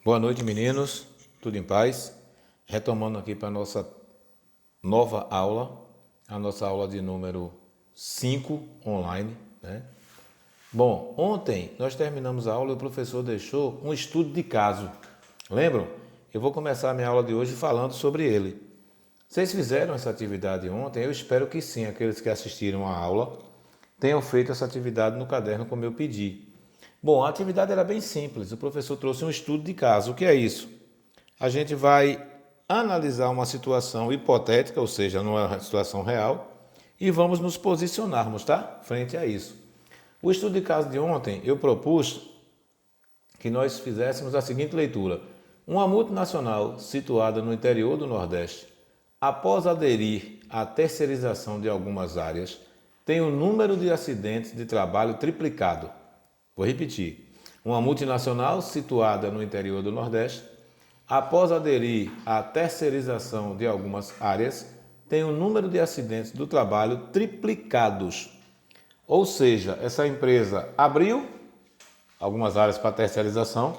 Boa noite, meninos. Tudo em paz? Retomando aqui para a nossa nova aula, a nossa aula de número 5 online, né? Bom, ontem nós terminamos a aula e o professor deixou um estudo de caso. Lembram? Eu vou começar a minha aula de hoje falando sobre ele. Vocês fizeram essa atividade ontem? Eu espero que sim, aqueles que assistiram a aula tenham feito essa atividade no caderno como eu pedi. Bom, a atividade era bem simples. O professor trouxe um estudo de caso. O que é isso? A gente vai analisar uma situação hipotética, ou seja, não é uma situação real, e vamos nos posicionarmos, tá? Frente a isso. O estudo de caso de ontem, eu propus que nós fizéssemos a seguinte leitura. Uma multinacional situada no interior do Nordeste, após aderir à terceirização de algumas áreas, tem o número de acidentes de trabalho triplicado. Vou repetir. Uma multinacional situada no interior do Nordeste, após aderir à terceirização de algumas áreas, tem o número de acidentes do trabalho triplicados. Ou seja, essa empresa abriu algumas áreas para terceirização.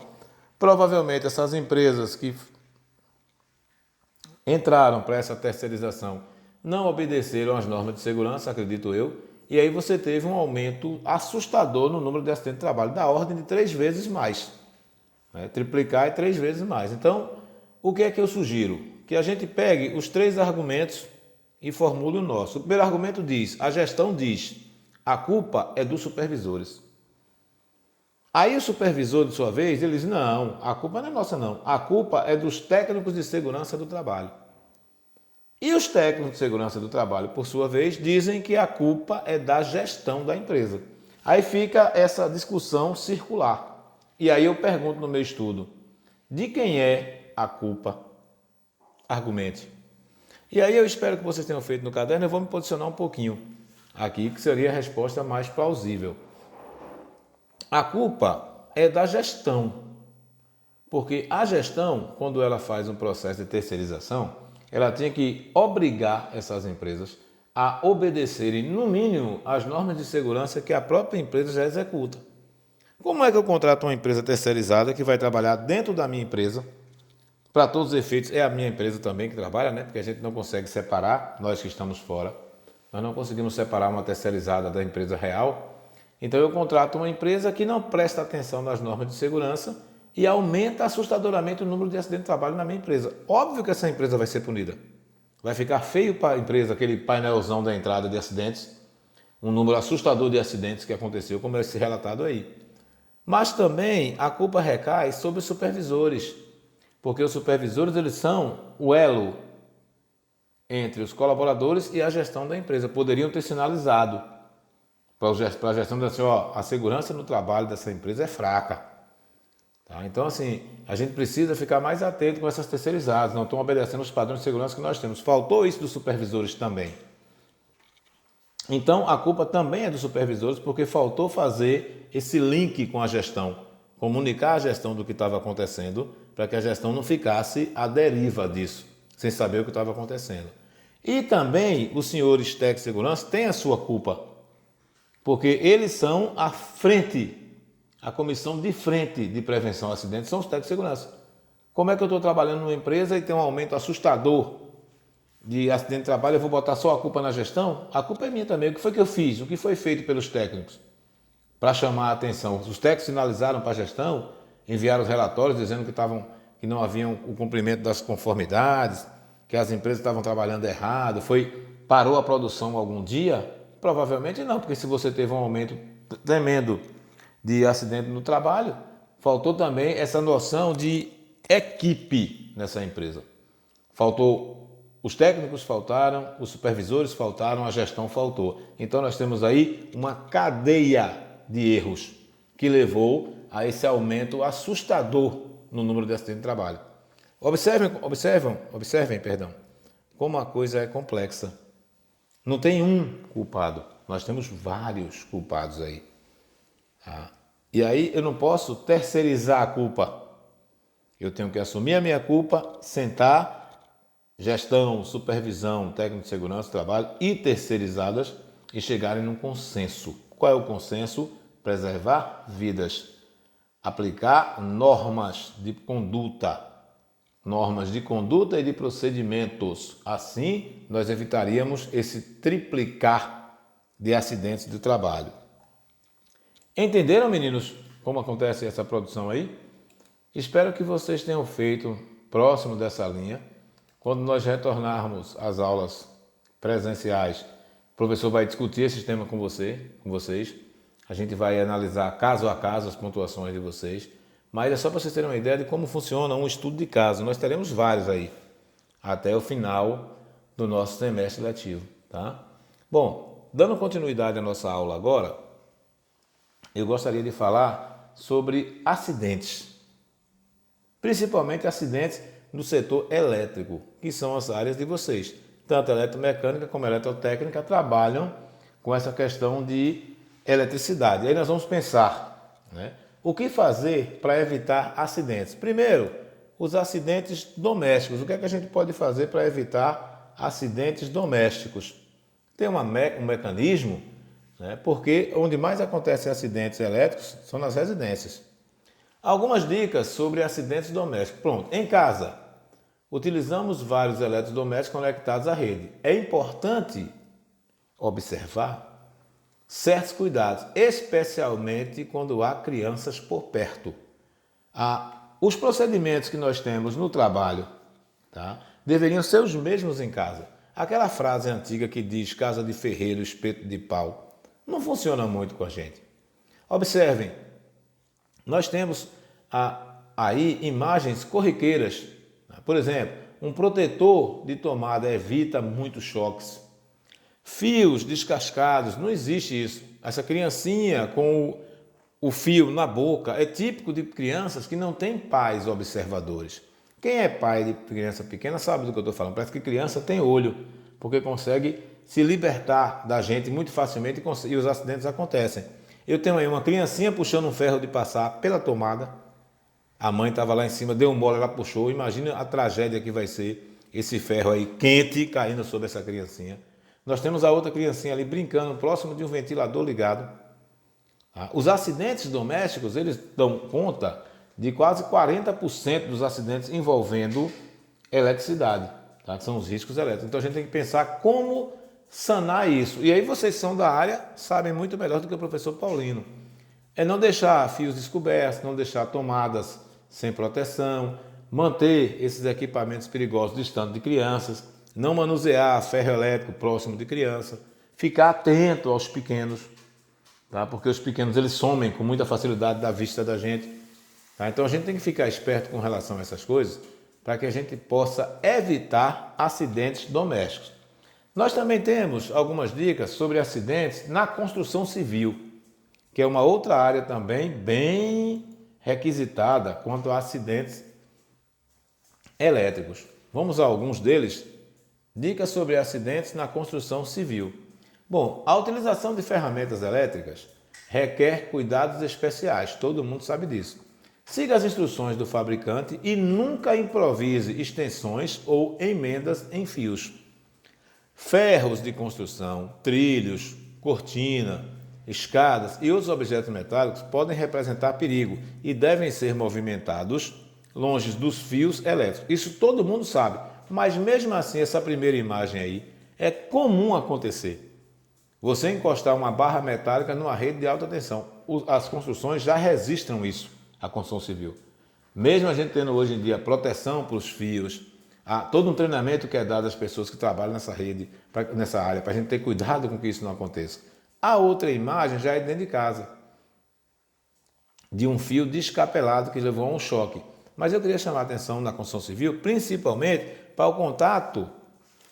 Provavelmente essas empresas que entraram para essa terceirização não obedeceram às normas de segurança, acredito eu, e aí você teve um aumento assustador no número de acidentes de trabalho, da ordem de 3 vezes mais. Triplicar é 3 vezes mais. Então, o que é que eu sugiro? Que a gente pegue os 3 argumentos e formule o nosso. O primeiro argumento diz, a gestão diz, a culpa é dos supervisores. Aí o supervisor, de sua vez, ele diz, não, a culpa não é nossa não, a culpa é dos técnicos de segurança do trabalho. E os técnicos de segurança do trabalho, por sua vez, dizem que a culpa é da gestão da empresa. Aí fica essa discussão circular. E aí eu pergunto no meu estudo, de quem é a culpa? Argumente. E aí eu espero que vocês tenham feito no caderno, eu vou me posicionar um pouquinho aqui, que seria a resposta mais plausível. A culpa é da gestão, porque a gestão, quando ela faz um processo de terceirização, ela tinha que obrigar essas empresas a obedecerem, no mínimo, as normas de segurança que a própria empresa já executa. Como é que eu contrato uma empresa terceirizada que vai trabalhar dentro da minha empresa? Para todos os efeitos, é a minha empresa também que trabalha, né? Porque a gente não consegue separar, nós que estamos fora, nós não conseguimos separar uma terceirizada da empresa real. Então eu contrato uma empresa que não presta atenção nas normas de segurança e aumenta assustadoramente o número de acidentes de trabalho na minha empresa. Óbvio que essa empresa vai ser punida. Vai ficar feio para a empresa, aquele painelzão da entrada de acidentes, um número assustador de acidentes que aconteceu, como é esse relatado aí. Mas também a culpa recai sobre os supervisores, porque os supervisores eles são o elo entre os colaboradores e a gestão da empresa. Poderiam ter sinalizado para a gestão dizer assim, ó, a segurança no trabalho dessa empresa é fraca. Tá? Então, assim, a gente precisa ficar mais atento com essas terceirizadas, não estão obedecendo os padrões de segurança que nós temos. Faltou isso dos supervisores também. Então, a culpa também é dos supervisores, porque faltou fazer esse link com a gestão, comunicar a gestão do que estava acontecendo, para que a gestão não ficasse à deriva disso, sem saber o que estava acontecendo. E também os senhores técnicos de segurança têm a sua culpa, porque eles são a frente, a comissão de frente de prevenção a acidentes são os técnicos de segurança. Como é que eu estou trabalhando numa empresa e tem um aumento assustador de acidente de trabalho, eu vou botar só a culpa na gestão? A culpa é minha também. O que foi que eu fiz? O que foi feito pelos técnicos para chamar a atenção? Os técnicos sinalizaram para a gestão, enviaram os relatórios dizendo que não haviam o cumprimento das conformidades, que as empresas estavam trabalhando errado, parou a produção algum dia? Provavelmente não, porque se você teve um aumento tremendo de acidente no trabalho, faltou também essa noção de equipe nessa empresa. Os técnicos faltaram, os supervisores faltaram, a gestão faltou. Então nós temos aí uma cadeia de erros que levou a esse aumento assustador no número de acidentes de trabalho. Observem, como a coisa é complexa. Não tem um culpado, nós temos vários culpados aí. E aí eu não posso terceirizar a culpa. Eu tenho que assumir a minha culpa, sentar, gestão, supervisão, técnico de segurança, trabalho e terceirizadas e chegarem num consenso. Qual é o consenso? Preservar vidas. aplicar normas de conduta e de procedimentos. Assim, nós evitaríamos esse triplicar de acidentes de trabalho. Entenderam, meninos, como acontece essa produção aí? Espero que vocês tenham feito próximo dessa linha. Quando nós retornarmos às aulas presenciais, o professor vai discutir esse tema com vocês. A gente vai analisar caso a caso as pontuações de vocês. Mas é só para vocês terem uma ideia de como funciona um estudo de caso. Nós teremos vários aí, até o final do nosso semestre letivo, tá? Bom, dando continuidade à nossa aula agora, eu gostaria de falar sobre acidentes. Principalmente acidentes no setor elétrico, que são as áreas de vocês. Tanto a eletromecânica como a eletrotécnica trabalham com essa questão de eletricidade. Aí nós vamos pensar, né? O que fazer para evitar acidentes? Primeiro, os acidentes domésticos. O que é que a gente pode fazer para evitar acidentes domésticos? Tem um mecanismo, né? Porque onde mais acontecem acidentes elétricos são nas residências. Algumas dicas sobre acidentes domésticos. Pronto, em casa, utilizamos vários eletrodomésticos conectados à rede. É importante observar certos cuidados, especialmente quando há crianças por perto. Os procedimentos que nós temos no trabalho, tá, deveriam ser os mesmos em casa. Aquela frase antiga que diz casa de ferreiro, espeto de pau, não funciona muito com a gente. Observem, nós temos aí imagens corriqueiras. Por exemplo, um protetor de tomada evita muitos choques. Fios descascados, não existe isso. Essa criancinha com o fio na boca é típico de crianças que não têm pais observadores. Quem é pai de criança pequena sabe do que eu estou falando. Parece que criança tem olho, porque consegue se libertar da gente muito facilmente e os acidentes acontecem. Eu tenho aí uma criancinha puxando um ferro de passar pela tomada. A mãe estava lá em cima, deu um mole, ela puxou. Imagina a tragédia que vai ser esse ferro aí quente caindo sobre essa criancinha. Nós temos a outra criancinha ali brincando próximo de um ventilador ligado. Os acidentes domésticos, eles dão conta de quase 40% dos acidentes envolvendo eletricidade, tá? Que são os riscos elétricos. Então a gente tem que pensar como sanar isso. E aí vocês são da área, sabem muito melhor do que o professor Paulino. É não deixar fios descobertos, não deixar tomadas sem proteção, manter esses equipamentos perigosos distantes de crianças, não manusear ferro elétrico próximo de criança, ficar atento aos pequenos, tá? Porque os pequenos eles somem com muita facilidade da vista da gente. Tá? Então a gente tem que ficar esperto com relação a essas coisas para que a gente possa evitar acidentes domésticos. Nós também temos algumas dicas sobre acidentes na construção civil, que é uma outra área também bem requisitada quanto a acidentes elétricos. Vamos a alguns deles. Dicas sobre acidentes na construção civil. Bom, a utilização de ferramentas elétricas requer cuidados especiais, todo mundo sabe disso. Siga as instruções do fabricante e nunca improvise extensões ou emendas em fios. Ferros de construção, trilhos, cortina, escadas e outros objetos metálicos podem representar perigo e devem ser movimentados longe dos fios elétricos. Isso todo mundo sabe, mas mesmo assim essa primeira imagem aí é comum acontecer. Você encostar uma barra metálica numa rede de alta tensão. As construções já registram isso, a construção civil. Mesmo a gente tendo hoje em dia proteção para os fios, há todo um treinamento que é dado às pessoas que trabalham nessa rede, nessa área, para a gente ter cuidado com que isso não aconteça. A outra imagem já é dentro de casa, de um fio descapelado que levou a um choque. Mas eu queria chamar a atenção na construção civil, principalmente para o contato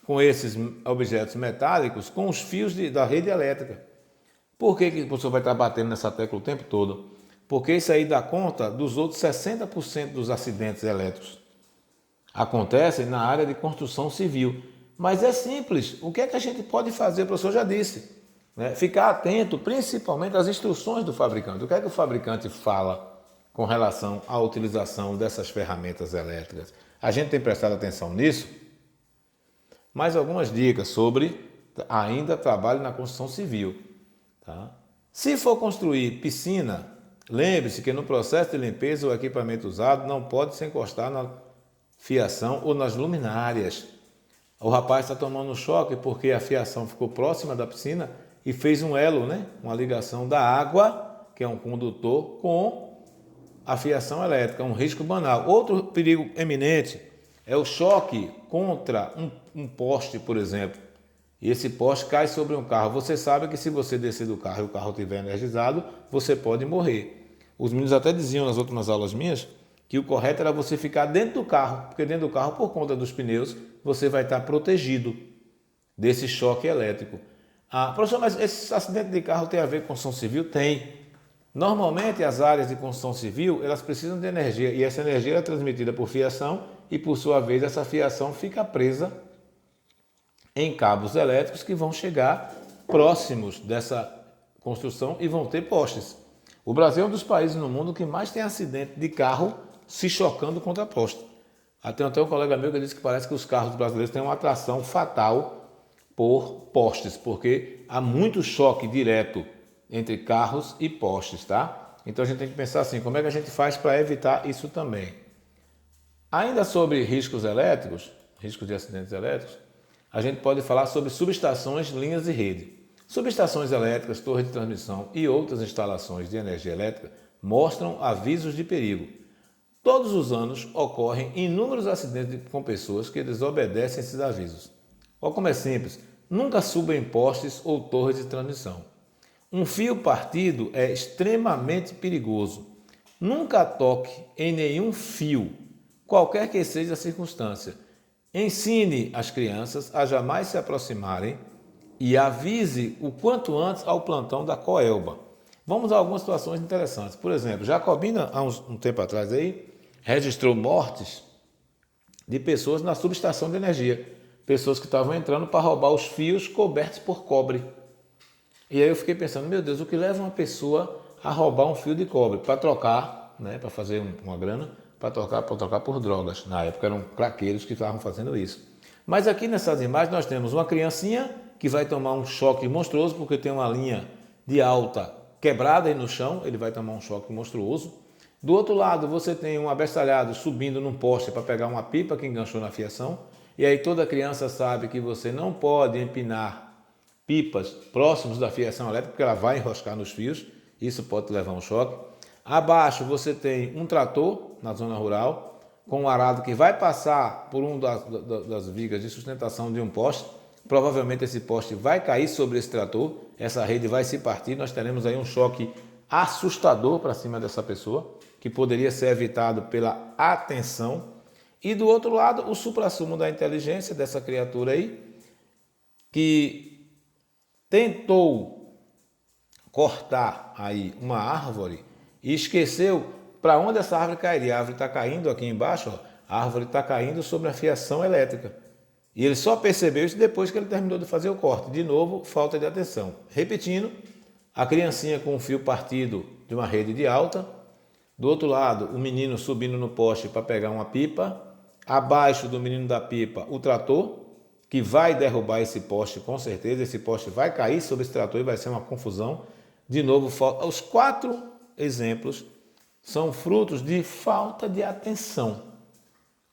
com esses objetos metálicos com os fios da rede elétrica. Por que o professor vai estar batendo nessa tecla o tempo todo? Porque isso aí dá conta dos outros 60% dos acidentes elétricos. Acontecem na área de construção civil. Mas é simples. O que é que a gente pode fazer? O professor já disse. Né? Ficar atento principalmente às instruções do fabricante. O que é que o fabricante fala com relação à utilização dessas ferramentas elétricas? A gente tem prestado atenção nisso? Mais algumas dicas sobre ainda trabalho na construção civil. Tá? Se for construir piscina, Lembre-se que no processo de limpeza o equipamento usado não pode se encostar na fiação ou nas luminárias. O rapaz está tomando um choque porque a fiação ficou próxima da piscina e fez um elo, né? Uma ligação da água, que é um condutor, com a fiação elétrica, um risco banal. Outro perigo eminente é o choque contra um poste, por exemplo. E esse poste cai sobre um carro. Você sabe que se você descer do carro e o carro estiver energizado, você pode morrer. Os meninos até diziam nas últimas aulas minhas que o correto era você ficar dentro do carro, porque dentro do carro, por conta dos pneus, você vai estar protegido desse choque elétrico. Ah, professor, mas esse acidente de carro tem a ver com construção civil? Tem. Normalmente, as áreas de construção civil, elas precisam de energia, e essa energia é transmitida por fiação, e por sua vez, essa fiação fica presa em cabos elétricos que vão chegar próximos dessa construção e vão ter postes. O Brasil é um dos países no mundo que mais tem acidente de carro se chocando contra poste. Até um colega meu que disse que parece que os carros brasileiros têm uma atração fatal por postes, porque há muito choque direto entre carros e postes, tá? Então a gente tem que pensar assim, como é que a gente faz para evitar isso também? Ainda sobre riscos elétricos, riscos de acidentes elétricos, a gente pode falar sobre subestações, linhas de rede. Subestações elétricas, torres de transmissão e outras instalações de energia elétrica mostram avisos de perigo. Todos os anos ocorrem inúmeros acidentes com pessoas que desobedecem esses avisos. Olha como é simples, nunca suba em postes ou torres de transmissão. Um fio partido é extremamente perigoso. Nunca toque em nenhum fio, qualquer que seja a circunstância. Ensine as crianças a jamais se aproximarem e avise o quanto antes ao plantão da Coelba. Vamos a algumas situações interessantes. Por exemplo, Jacobina, há um tempo atrás aí, registrou mortes de pessoas na subestação de energia. Pessoas que estavam entrando para roubar os fios cobertos por cobre. E aí eu fiquei pensando, meu Deus, o que leva uma pessoa a roubar um fio de cobre? Para trocar, né, para fazer uma grana, para trocar por drogas. Na época eram craqueiros que estavam fazendo isso. Mas aqui nessas imagens nós temos uma criancinha que vai tomar um choque monstruoso porque tem uma linha de alta quebrada aí no chão, ele vai tomar um choque monstruoso. Do outro lado você tem um abestalhado subindo num poste para pegar uma pipa que enganchou na fiação. E aí toda criança sabe que você não pode empinar pipas próximos da fiação elétrica porque ela vai enroscar nos fios, isso pode levar um choque. Abaixo você tem um trator na zona rural com um arado que vai passar por das vigas de sustentação de um poste. Provavelmente esse poste vai cair sobre esse trator, essa rede vai se partir, nós teremos aí um choque assustador para cima dessa pessoa, que poderia ser evitado pela atenção. E do outro lado, o suprassumo da inteligência dessa criatura aí, que tentou cortar aí uma árvore e esqueceu para onde essa árvore cairia. A árvore está caindo aqui embaixo, ó, a árvore está caindo sobre a fiação elétrica. E ele só percebeu isso depois que ele terminou de fazer o corte. De novo, falta de atenção. Repetindo, a criancinha com um fio partido de uma rede de alta. Do outro lado, o menino subindo no poste para pegar uma pipa. Abaixo do menino da pipa, o trator, que vai derrubar esse poste com certeza. Esse poste vai cair sobre esse trator e vai ser uma confusão. De novo, os 4 exemplos são frutos de falta de atenção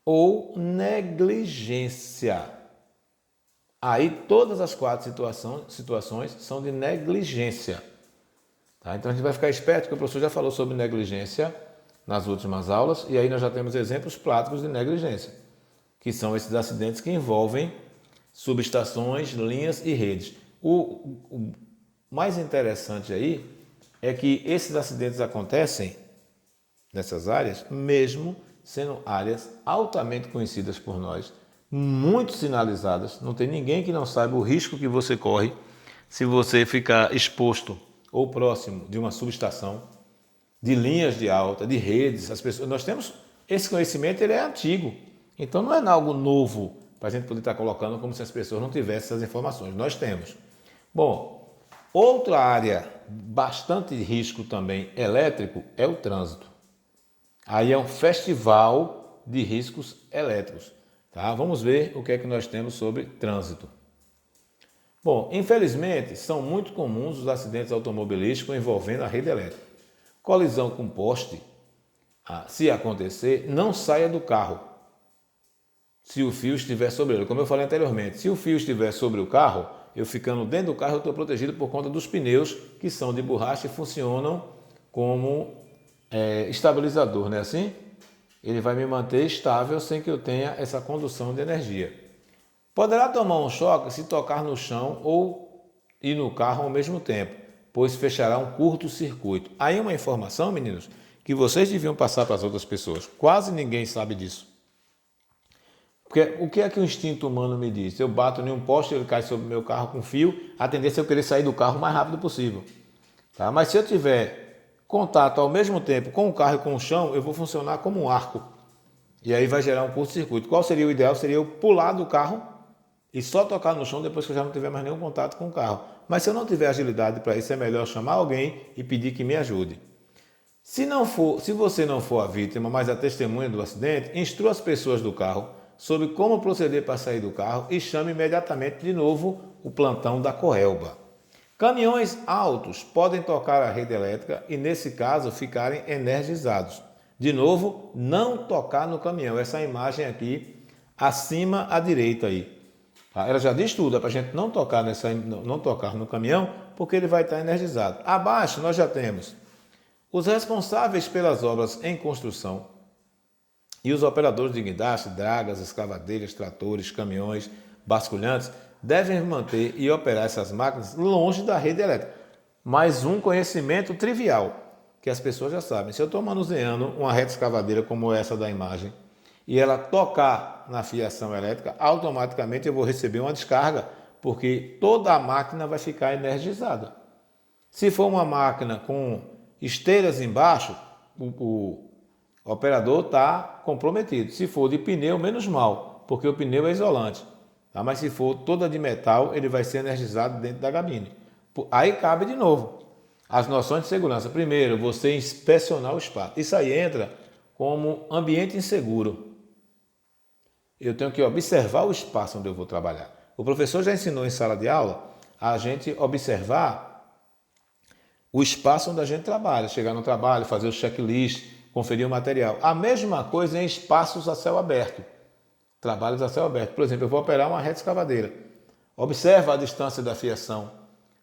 ou negligência. Aí todas as 4 situações são de negligência. Tá? Então a gente vai ficar esperto, que o professor já falou sobre negligência nas últimas aulas, e aí nós já temos exemplos práticos de negligência, que são esses acidentes que envolvem subestações, linhas e redes. O mais interessante aí é que esses acidentes acontecem nessas áreas, mesmo sendo áreas altamente conhecidas por nós, muito sinalizadas, não tem ninguém que não saiba o risco que você corre se você ficar exposto ou próximo de uma subestação, de linhas de alta, de redes. As pessoas, nós temos esse conhecimento, ele é antigo, então não é algo novo para a gente poder estar colocando como se as pessoas não tivessem essas informações. Nós temos. Bom, outra área bastante de risco também elétrico é o trânsito. Aí é um festival de riscos elétricos. Tá? Vamos ver o que é que nós temos sobre trânsito. Bom, infelizmente, são muito comuns os acidentes automobilísticos envolvendo a rede elétrica. colisão com poste, se acontecer, não saia do carro. Se o fio estiver sobre ele, como eu falei anteriormente, se o fio estiver sobre o carro, eu ficando dentro do carro, eu estou protegido por conta dos pneus, que são de borracha e funcionam como estabilizador, não é assim? Ele vai me manter estável sem que eu tenha essa condução de energia. Poderá tomar um choque se tocar no chão ou ir no carro ao mesmo tempo, pois fechará um curto-circuito. Aí uma informação, meninos, que vocês deviam passar para as outras pessoas. Quase ninguém sabe disso. Porque o que é que o instinto humano me diz? Eu bato em um poste, ele cai sobre o meu carro com fio, a tendência é eu querer sair do carro o mais rápido possível. Tá? Mas se eu tiver contato ao mesmo tempo com o carro e com o chão, eu vou funcionar como um arco. E aí vai gerar um curto-circuito. Qual seria o ideal? Seria eu pular do carro e só tocar no chão depois que eu já não tiver mais nenhum contato com o carro. Mas se eu não tiver agilidade para isso, é melhor chamar alguém e pedir que me ajude. Se você não for a vítima, mas a testemunha do acidente, instrua as pessoas do carro sobre como proceder para sair do carro e chame imediatamente de novo o plantão da Coelba. Caminhões altos podem tocar a rede elétrica e, nesse caso, ficarem energizados. De novo, não tocar no caminhão. Essa imagem aqui, acima à direita aí. Ela já diz tudo, é para a gente não tocar no caminhão, porque ele vai estar energizado. Abaixo nós já temos os responsáveis pelas obras em construção e os operadores de guindaste, dragas, escavadeiras, tratores, caminhões, basculhantes, devem manter e operar essas máquinas longe da rede elétrica. Mais um conhecimento trivial, que as pessoas já sabem. Se eu estou manuseando uma reta escavadeira como essa da imagem, e ela tocar na fiação elétrica, automaticamente eu vou receber uma descarga, porque toda a máquina vai ficar energizada. Se for uma máquina com esteiras embaixo, o operador está comprometido. Se for de pneu, menos mal, porque o pneu é isolante. Tá? Mas se for toda de metal, ele vai ser energizado dentro da cabine. Aí cabe de novo as noções de segurança. Primeiro, você inspecionar o espaço. Isso aí entra como ambiente inseguro. Eu tenho que observar o espaço onde eu vou trabalhar. O professor já ensinou em sala de aula a gente observar o espaço onde a gente trabalha, chegar no trabalho, fazer o checklist, conferir o material. A mesma coisa em espaços a céu aberto, trabalhos a céu aberto. Por exemplo, eu vou operar uma reta escavadeira. Observa a distância da fiação,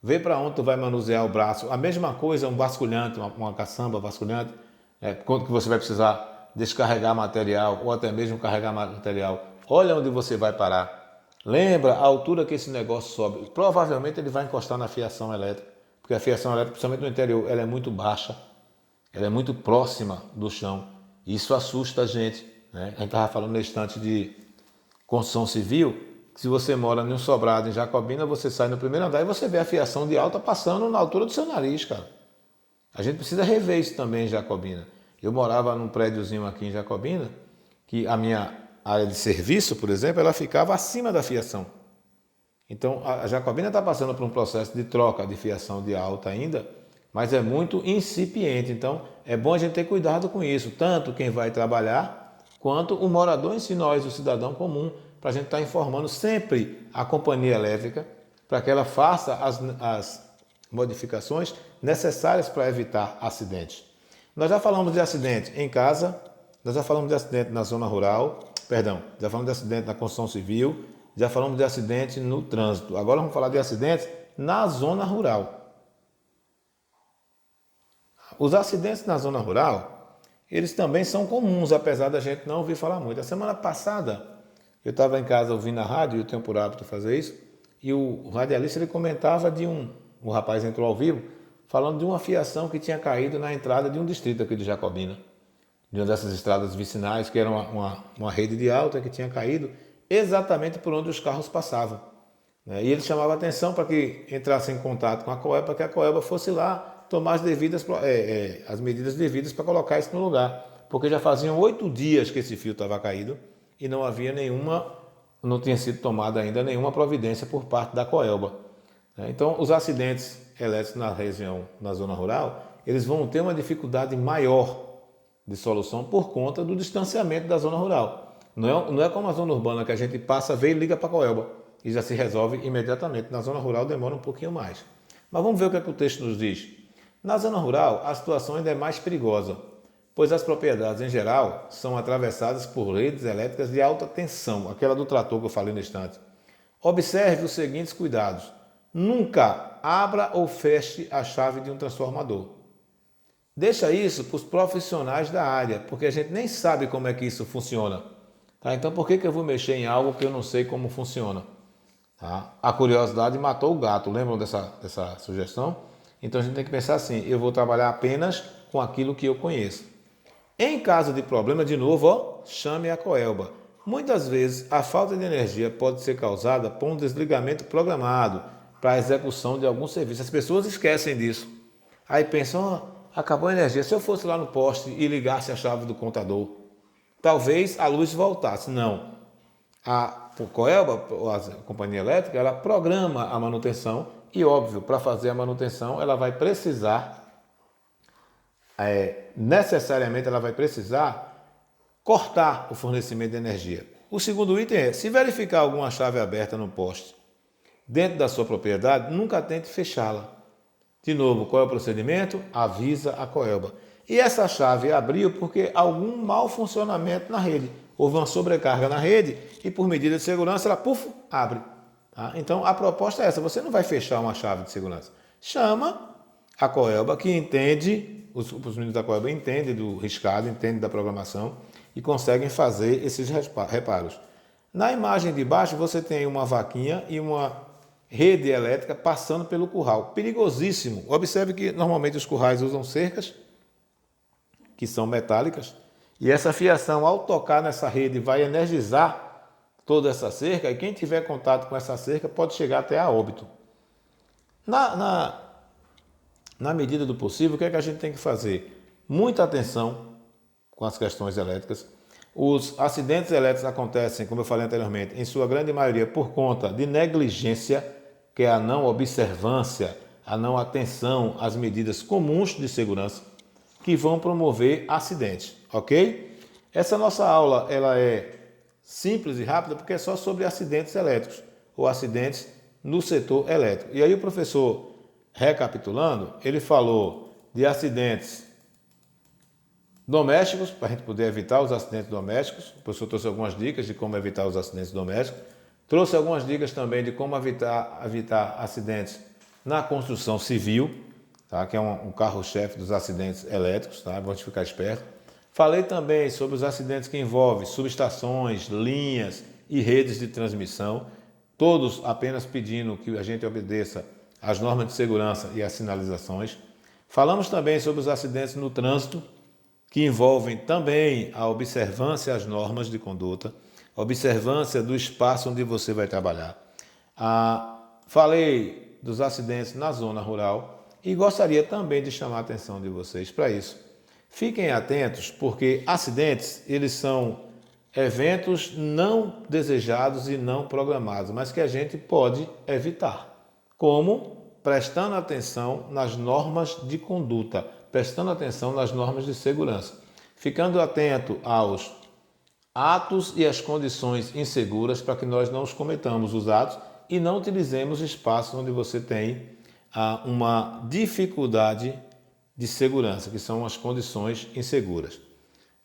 vê para onde tu vai manusear o braço. A mesma coisa um basculhante, uma caçamba basculhante, quando que você vai precisar descarregar material ou até mesmo carregar material. Olha onde você vai parar. Lembra a altura que esse negócio sobe. Provavelmente ele vai encostar na fiação elétrica, porque a fiação elétrica, principalmente no interior, ela é muito baixa, ela é muito próxima do chão. Isso assusta a gente. Né? A gente estava falando no instante de construção civil, que se você mora em um sobrado em Jacobina, você sai no primeiro andar e você vê a fiação de alta passando na altura do seu nariz, cara. A gente precisa rever isso também em Jacobina. Eu morava num prédiozinho aqui em Jacobina, que a minha área de serviço, por exemplo, ela ficava acima da fiação. Então, a Jacobina está passando por um processo de troca de fiação de alta ainda, mas é muito incipiente. Então, é bom a gente ter cuidado com isso, tanto quem vai trabalhar, quanto o morador em si, nós, o cidadão comum, para a gente estar informando sempre a companhia elétrica, para que ela faça as modificações necessárias para evitar acidentes. Nós já falamos de acidente em casa, nós já falamos de acidente na zona rural, já falamos de acidente na construção civil, já falamos de acidente no trânsito. Agora vamos falar de acidentes na zona rural. Os acidentes na zona rural, eles também são comuns, apesar da gente não ouvir falar muito. A semana passada, eu estava em casa ouvindo a rádio, eu tenho por hábito fazer isso, e o radialista ele comentava o rapaz entrou ao vivo, falando de uma fiação que tinha caído na entrada de um distrito aqui de Jacobina, de uma dessas estradas vicinais, que era uma rede de alta que tinha caído exatamente por onde os carros passavam. E ele chamava a atenção para que entrasse em contato com a Coelba, para que a Coelba fosse lá tomar as medidas devidas para colocar isso no lugar. Porque já faziam 8 dias que esse fio estava caído e não tinha sido tomada ainda nenhuma providência por parte da Coelba. Então, os acidentes elétricos na zona rural, eles vão ter uma dificuldade maior de solução por conta do distanciamento da zona rural. Não é como a zona urbana que a gente passa, vê e liga para a Coelba e já se resolve imediatamente. Na zona rural demora um pouquinho mais. Mas vamos ver o que é que o texto nos diz. Na zona rural, a situação ainda é mais perigosa, pois as propriedades em geral são atravessadas por redes elétricas de alta tensão, aquela do trator que eu falei no instante. Observe os seguintes cuidados. Nunca abra ou feche a chave de um transformador. Deixa isso para os profissionais da área, porque a gente nem sabe como é que isso funciona. Tá? Então por que eu vou mexer em algo que eu não sei como funciona? Tá? A curiosidade matou o gato, lembram dessa sugestão? Então a gente tem que pensar assim, eu vou trabalhar apenas com aquilo que eu conheço. Em caso de problema, de novo, chame a Coelba. Muitas vezes a falta de energia pode ser causada por um desligamento programado para a execução de algum serviço. As pessoas esquecem disso. Aí pensam, acabou a energia. Se eu fosse lá no poste e ligasse a chave do contador, talvez a luz voltasse. Não. A Coelba, a companhia elétrica, ela programa a manutenção e, óbvio, para fazer a manutenção, ela vai precisar, necessariamente, ela vai precisar cortar o fornecimento de energia. O segundo item é, se verificar alguma chave aberta no poste dentro da sua propriedade, nunca tente fechá-la. De novo, qual é o procedimento? Avisa a Coelba. E essa chave abriu porque algum mau funcionamento na rede. Houve uma sobrecarga na rede e por medida de segurança ela, abre. Tá? Então a proposta é essa, você não vai fechar uma chave de segurança. Chama a Coelba que entende, os meninos da Coelba entendem do riscado, entendem da programação e conseguem fazer esses reparos. Na imagem de baixo você tem uma vaquinha e uma rede elétrica passando pelo curral. Perigosíssimo. Observe que normalmente os currais usam cercas que são metálicas e essa fiação ao tocar nessa rede vai energizar toda essa cerca e quem tiver contato com essa cerca pode chegar até a óbito. Na medida do possível, o que é que a gente tem que fazer? Muita atenção com as questões elétricas. Os acidentes elétricos acontecem, como eu falei anteriormente, em sua grande maioria por conta de negligência, que é a não observância, a não atenção às medidas comuns de segurança, que vão promover acidentes, ok? Essa nossa aula ela é simples e rápida porque é só sobre acidentes elétricos ou acidentes no setor elétrico. E aí o professor, recapitulando, ele falou de acidentes domésticos, para a gente poder evitar os acidentes domésticos. O professor trouxe algumas dicas de como evitar os acidentes domésticos. Trouxe algumas dicas também de como evitar acidentes na construção civil, tá? Que é um carro-chefe dos acidentes elétricos, tá? Vamos ficar esperto. Falei também sobre os acidentes que envolvem subestações, linhas e redes de transmissão, todos apenas pedindo que a gente obedeça às normas de segurança e às sinalizações. Falamos também sobre os acidentes no trânsito, que envolvem também a observância às normas de conduta, a observância do espaço onde você vai trabalhar. Falei dos acidentes na zona rural e gostaria também de chamar a atenção de vocês para isso. Fiquem atentos porque acidentes, eles são eventos não desejados e não programados, mas que a gente pode evitar. Como? Prestando atenção nas normas de conduta, prestando atenção nas normas de segurança, ficando atento aos atos e às condições inseguras para que nós não os cometamos os atos e não utilizemos espaços onde você tem uma dificuldade de segurança, que são as condições inseguras.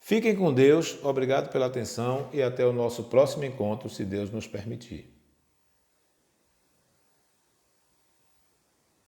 Fiquem com Deus, obrigado pela atenção e até o nosso próximo encontro, se Deus nos permitir.